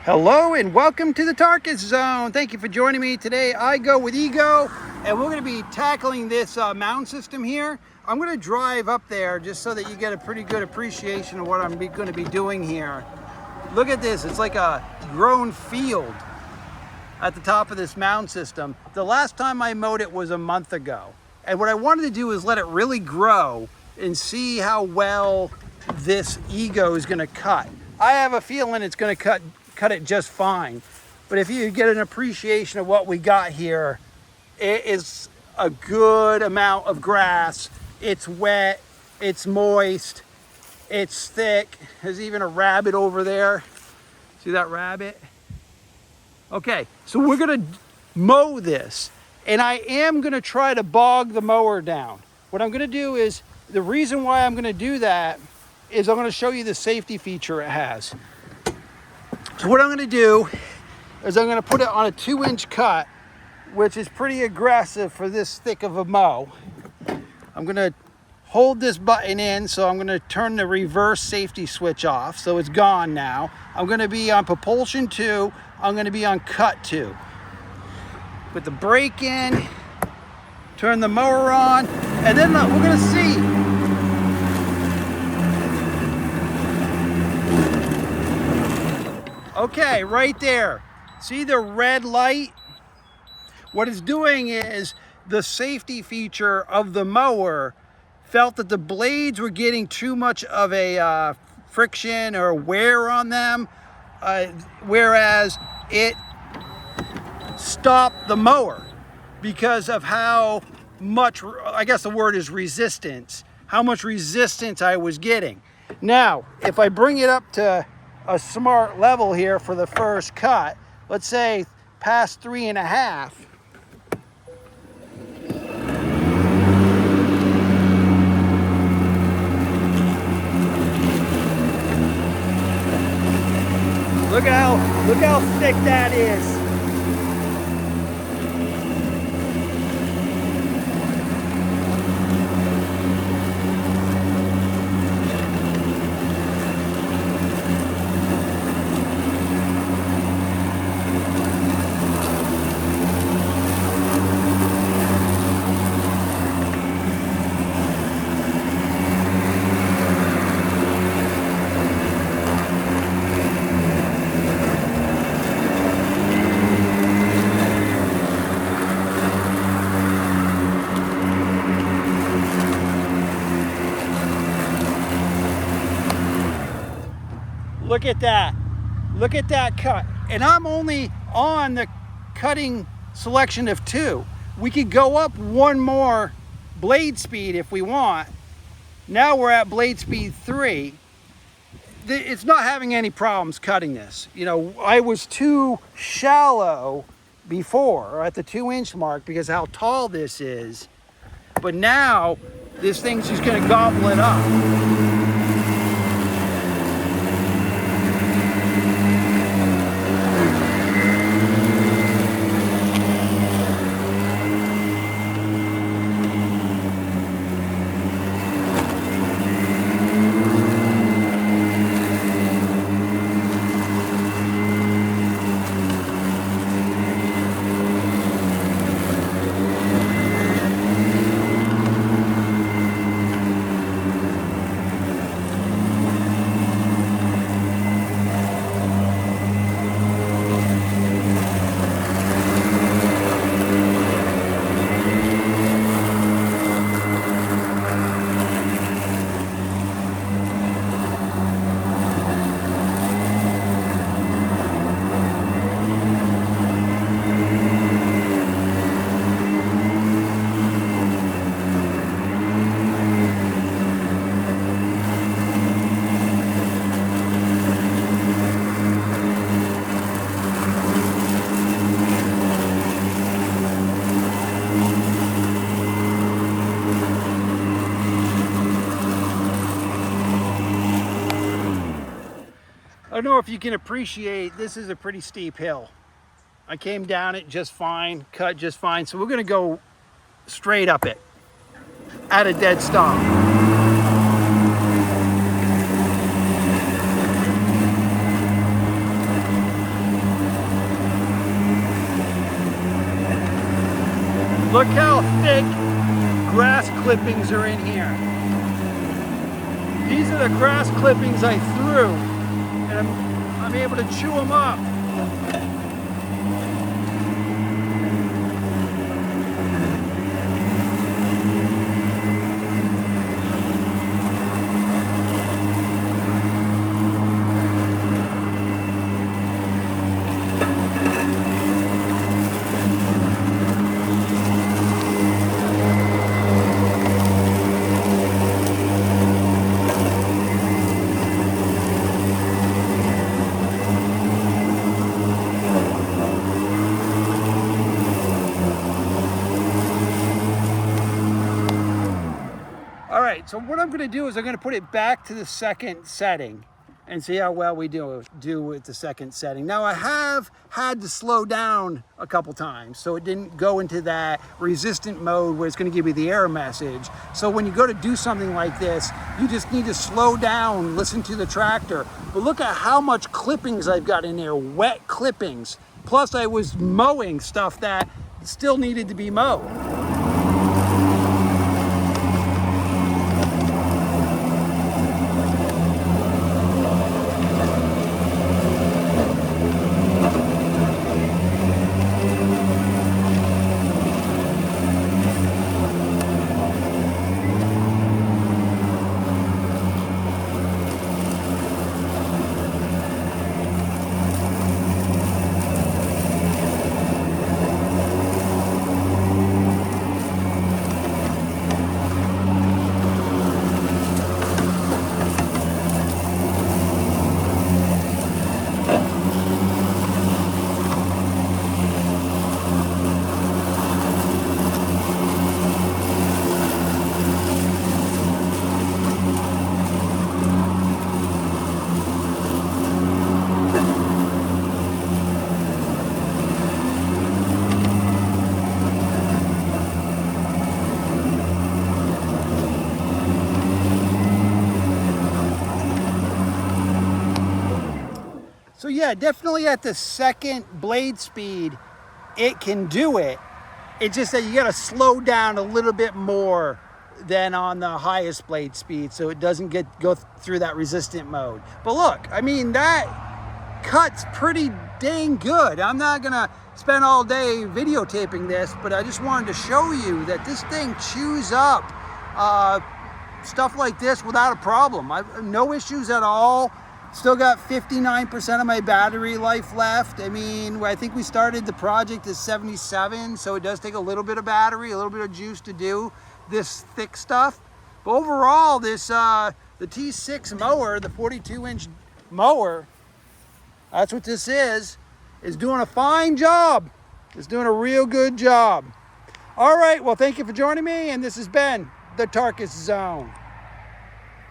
Hello and welcome to the Tarkus Zone. Thank you for joining me today. I go with Ego, and we're going to be tackling this mound system here. I'm going to drive up there just so that you get a pretty good appreciation of what I'm going to be doing here. Look at this. It's like a grown field at the top of this mound system. The last time I mowed it was a month ago. And what I wanted to do is let it really grow and see how well this Ego is going to cut. I have a feeling it's going to cut it just fine. But if you get an appreciation of what we got here, it is a good amount of grass. It's wet, it's moist, it's thick. There's even a rabbit over there. See that rabbit? Okay, so we're gonna mow this, and I am gonna try to bog the mower down. What I'm gonna do is, the reason why I'm gonna do that is I'm gonna show you the safety feature it has. So what I'm going to do is I'm going to put it on a 2-inch cut, which is pretty aggressive for this thick of a mow. I'm going to hold this button in, so I'm going to turn the reverse safety switch off, so it's gone now. I'm going to be on propulsion 2. I'm going to be on cut 2. Put the brake in, turn the mower on, and then we're going to see. Okay, right there. See the red light? What it's doing is the safety feature of the mower felt that the blades were getting too much of a friction or wear on them, whereas it stopped the mower because of how much, I guess the word is resistance, how much resistance I was getting. Now, if I bring it up to a smart level here for the first cut, let's say past 3.5. Look how thick that is. Look at that. Look at that cut. And I'm only on the cutting selection of 2. We could go up one more blade speed if we want. Now we're at blade speed 3. It's not having any problems cutting this. You know, I was too shallow before at the 2-inch mark because how tall this is. But now this thing's just gonna gobble it up. I don't know if you can appreciate, this is a pretty steep hill. I came down it just fine, cut just fine. So we're gonna go straight up it at a dead stop. Look how thick grass clippings are in here. These are the grass clippings I threw, and I'm able to chew them up. All right, so what I'm going to do is I'm going to put it back to the second setting and see how well we do with the second setting. Now, I have had to slow down a couple times so it didn't go into that resistant mode where it's going to give you the error message. So when you go to do something like this, you just need to slow down, listen to the tractor. But look at how much clippings I've got in there, wet clippings. Plus I was mowing stuff that still needed to be mowed. So yeah, definitely at the second blade speed, it can do it. It's just that you gotta slow down a little bit more than on the highest blade speed so it doesn't go through that resistant mode. But look, I mean, that cuts pretty dang good. I'm not gonna spend all day videotaping this, but I just wanted to show you that this thing chews up stuff like this without a problem. I've no issues at all. Still got 59% of my battery life left. I mean, I think we started the project at 77, so it does take a little bit of battery, a little bit of juice to do this thick stuff. But overall, this the T6 mower, the 42-inch mower, that's what this is doing a fine job. It's doing a real good job. All right, well, thank you for joining me, and this has been the Tarkus Zone.